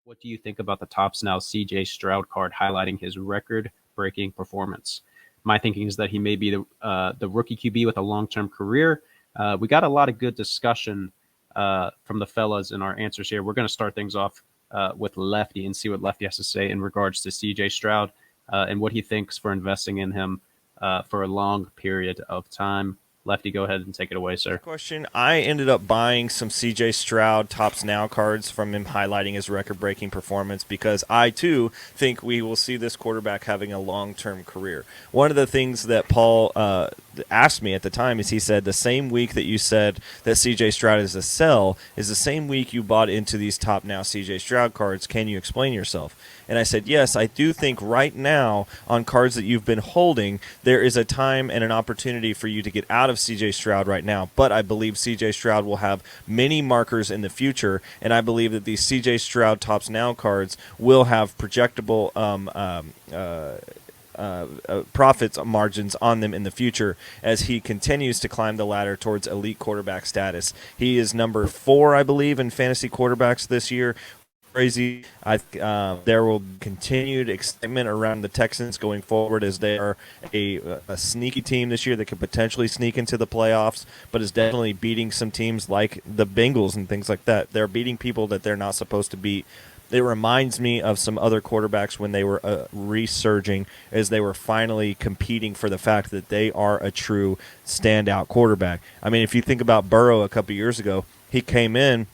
What do you think about the Tops Now CJ Stroud card highlighting his record-breaking performance? My thinking is that he may be the rookie QB with a long-term career. We got a lot of good discussion from the fellas in our answers here. We're going to start things off with Lefty and see what Lefty has to say in regards to CJ Stroud and what he thinks for investing in him for a long period of time. Lefty, go ahead and take it away, sir. Question. I ended up buying some CJ Stroud Tops Now cards from him highlighting his record-breaking performance because I, too, think we will see this quarterback having a long-term career. One of the things that Paul asked me at the time is he said the same week that you said that CJ Stroud is a sell is the same week you bought into these Top Now CJ Stroud cards. Can you explain yourself? And I said, yes, I do think right now on cards that you've been holding, there is a time and an opportunity for you to get out of CJ Stroud right now. But I believe CJ Stroud will have many markers in the future, and I believe that these CJ Stroud Tops Now cards will have projectable profits margins on them in the future as he continues to climb the ladder towards elite quarterback status. He is number 4, I believe, in fantasy quarterbacks this year. Crazy. There will be continued excitement around the Texans going forward as they are a sneaky team this year that could potentially sneak into the playoffs, but is definitely beating some teams like the Bengals and things like that. They're beating people that they're not supposed to beat. It reminds me of some other quarterbacks when they were resurging as they were finally competing for the fact that they are a true standout quarterback. I mean, if you think about Burrow a couple years ago, he came in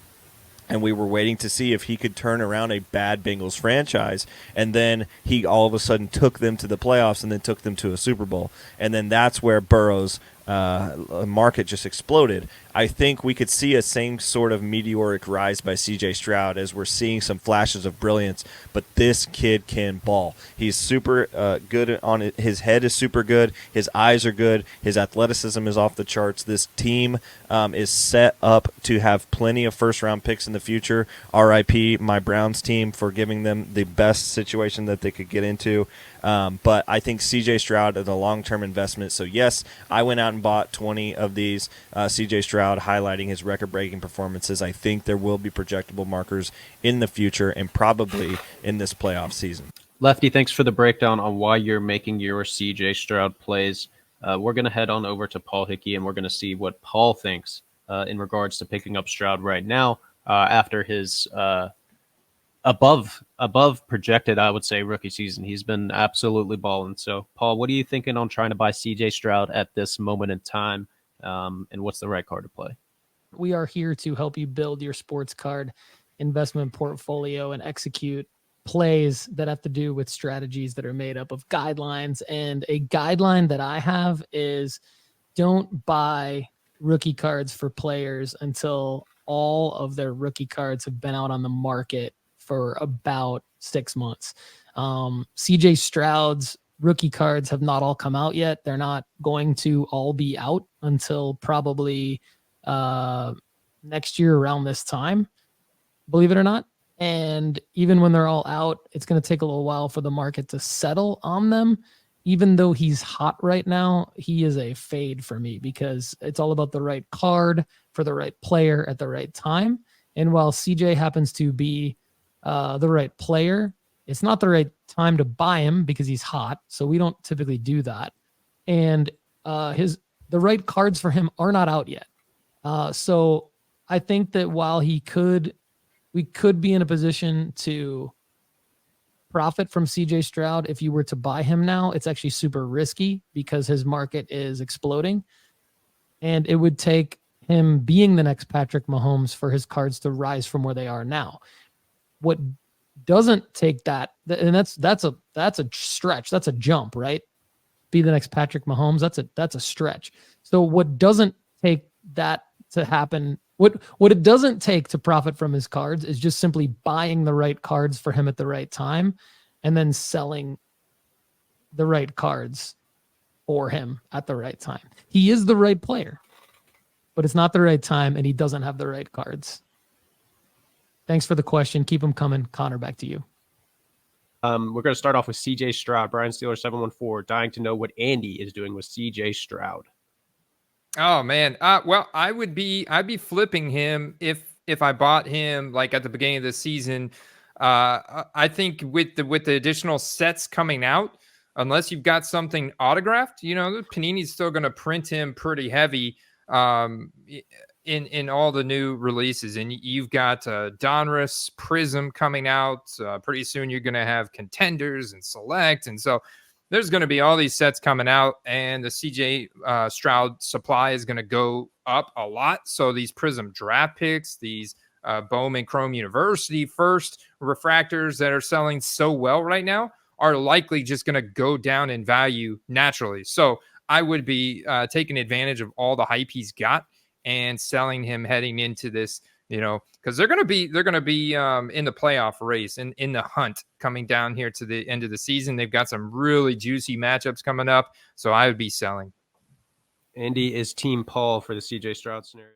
and we were waiting to see if he could turn around a bad Bengals franchise. And then he all of a sudden took them to the playoffs and then took them to a Super Bowl. And then that's where Burrow's market just exploded. I think we could see a same sort of meteoric rise by CJ Stroud as we're seeing some flashes of brilliance, but this kid can ball. He's super good on it. His head is super good. His eyes are good. His athleticism is off the charts. This team is set up to have plenty of first-round picks in the future. RIP, my Browns team, for giving them the best situation that they could get into. But I think CJ Stroud is a long-term investment. So, yes, I went out and bought 20 of these CJ Stroud highlighting his record-breaking performances. I think there will be projectable markers in the future and probably in this playoff season. Lefty, thanks for the breakdown on why you're making your CJ Stroud plays. We're going to head on over to Paul Hickey, and we're going to see what Paul thinks in regards to picking up Stroud right now after his above projected, I would say, rookie season. He's been absolutely balling. So, Paul, what are you thinking on trying to buy CJ Stroud at this moment in time? And what's the right card to play? We are here to help you build your sports card investment portfolio and execute plays that have to do with strategies that are made up of guidelines. And a guideline that I have is don't buy rookie cards for players until all of their rookie cards have been out on the market for about 6 months. CJ Stroud's rookie cards have not all come out yet. They're not going to all be out until probably next year around this time, believe it or not. And even when they're all out, it's going to take a little while for the market to settle on them. Even though he's hot right now, he is a fade for me because it's all about the right card for the right player at the right time. And while CJ happens to be the right player, it's not the right time to buy him because he's hot. So we don't typically do that. And the right cards for him are not out yet. So I think that while we could be in a position to profit from CJ Stroud if you were to buy him now, it's actually super risky because his market is exploding. And it would take him being the next Patrick Mahomes for his cards to rise from where they are now. What doesn't take that, and that's a stretch, that's a jump, right? Be the next Patrick Mahomes, that's a stretch. So what doesn't take that to happen, what it doesn't take to profit from his cards is just simply buying the right cards for him at the right time and then selling the right cards for him at the right time. He is the right player, but it's not the right time and he doesn't have the right cards. Thanks for the question. Keep them coming. Connor, back to you. We're going to start off with CJ Stroud. Brian Steeler 714 dying to know what Andy is doing with CJ Stroud. Oh man. Well, I'd be flipping him if I bought him like at the beginning of the season. I think with the additional sets coming out, unless you've got something autographed, Panini's still going to print him pretty heavy in all the new releases. And you've got Donruss Prism coming out pretty soon. You're going to have Contenders and Select, and so there's going to be all these sets coming out, and the CJ Stroud supply is going to go up a lot. So these Prism draft picks, these Bowman Chrome University first refractors that are selling so well right now are likely just going to go down in value naturally. So I would be taking advantage of all the hype he's got and selling him heading into this, because they're going to be in the playoff race and in the hunt coming down here to the end of the season. They've got some really juicy matchups coming up, so I would be selling. Andy is Team Paul for the CJ Stroud scenario.